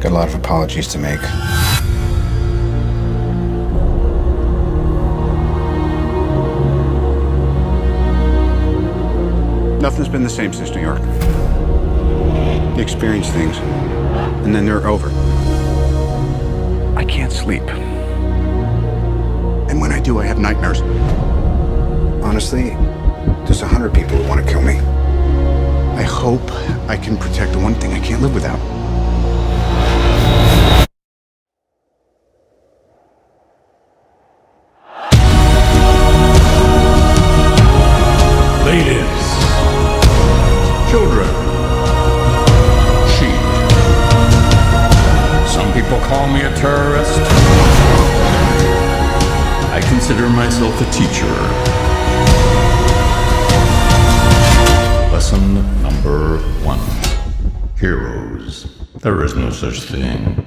Got a lot of apologies to make. Nothing's been the same since New York. You experience things, and then they're over. I can't sleep. And when I do, I have nightmares. Honestly, there's 100 people who want to kill me. I hope I can protect the one thing I can't live without. Ladies, children, sheep. Some people call me a terrorist. I consider myself a teacher. Lesson number 1. Heroes. There is no such thing.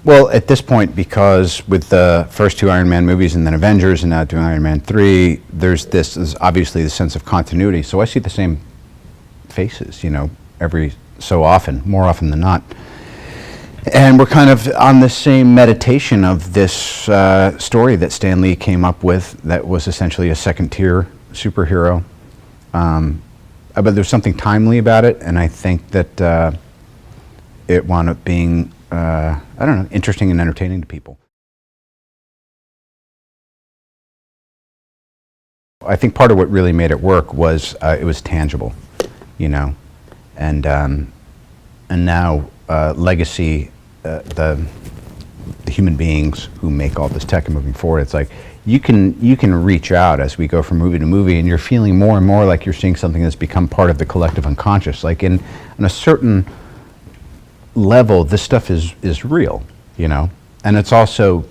Well, at this point, because with the first 2 Iron Man movies and then Avengers and now doing Iron Man 3, there's obviously the sense of continuity. So I see the same faces, you know, every so often, more often than not. And we're kind of on the same meditation of this story that Stan Lee came up with that was essentially a second-tier superhero. But there's something timely about it, and I think that it wound up being I don't know, interesting and entertaining to people. I think part of what really made it work was it was tangible, you know, and now legacy, the human beings who make all this tech and moving forward. It's like you can reach out as we go from movie to movie, and you're feeling more and more like you're seeing something that's become part of the collective unconscious. Like in a certain level, this stuff is real, you know, and it's also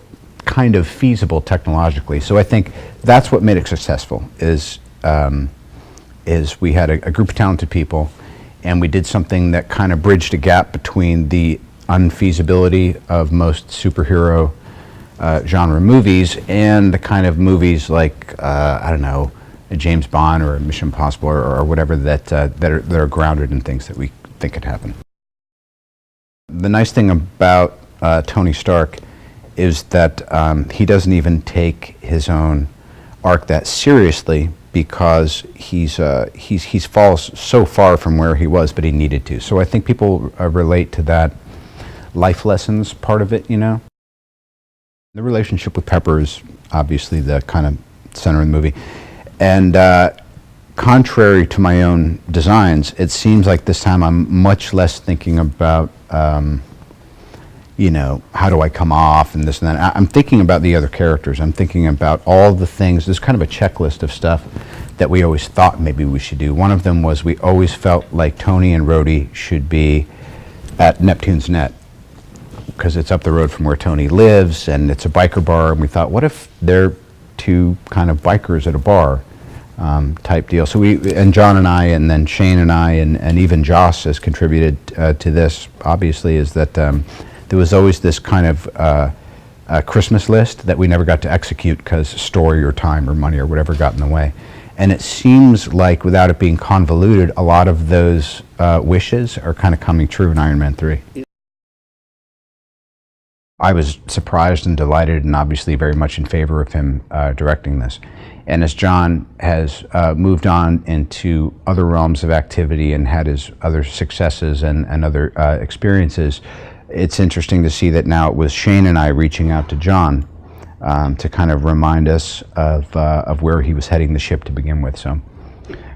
kind of feasible technologically. So I think that's what made it successful. Is we had a group of talented people, and we did something that kind of bridged a gap between the unfeasibility of most superhero genre movies and the kind of movies like I don't know, a James Bond or a Mission Impossible or whatever that are grounded in things that we think could happen. The nice thing about Tony Stark is that he doesn't even take his own arc that seriously, because he's falls so far from where he was, but he needed to. So I think people relate to that life lessons part of it, you know. The relationship with Pepper is obviously the kind of center of the movie, and contrary to my own designs, it seems like this time I'm much less thinking about you know, how do I come off and this and that. I'm thinking about the other characters. I'm thinking about all the things. There's kind of a checklist of stuff that we always thought maybe we should do. One of them was we always felt like Tony and Rhodey should be at Neptune's Net, because it's up the road from where Tony lives, and it's a biker bar, and we thought, what if they're 2 kind of bikers at a bar type deal. So and John and I, and then Shane and I, and even Joss has contributed to this, obviously, is that there was always this kind of Christmas list that we never got to execute because story or time or money or whatever got in the way. And it seems like, without it being convoluted, a lot of those wishes are kind of coming true in Iron Man 3. I was surprised and delighted, and obviously very much in favor of him directing this. And as John has moved on into other realms of activity and had his other successes and other experiences, it's interesting to see that now it was Shane and I reaching out to John to kind of remind us of where he was heading the ship to begin with. So,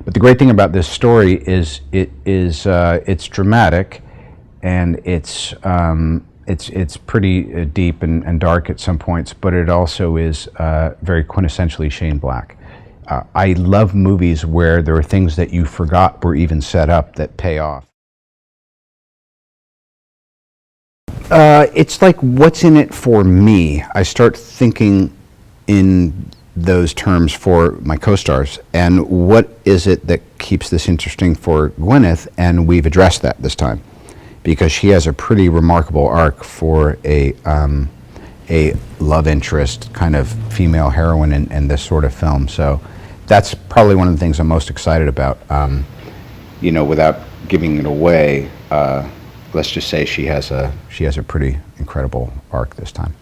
but the great thing about this story is it's dramatic, and it's pretty deep and dark at some points, but it also is very quintessentially Shane Black. I love movies where there are things that you forgot were even set up that pay off. It's like, what's in it for me? I start thinking in those terms for my co-stars, and what is it that keeps this interesting for Gwyneth? And we've addressed that this time, because she has a pretty remarkable arc for a love interest kind of female heroine in this sort of film. So that's probably one of the things I'm most excited about. You know, without giving it away, let's just say she has a pretty incredible arc this time.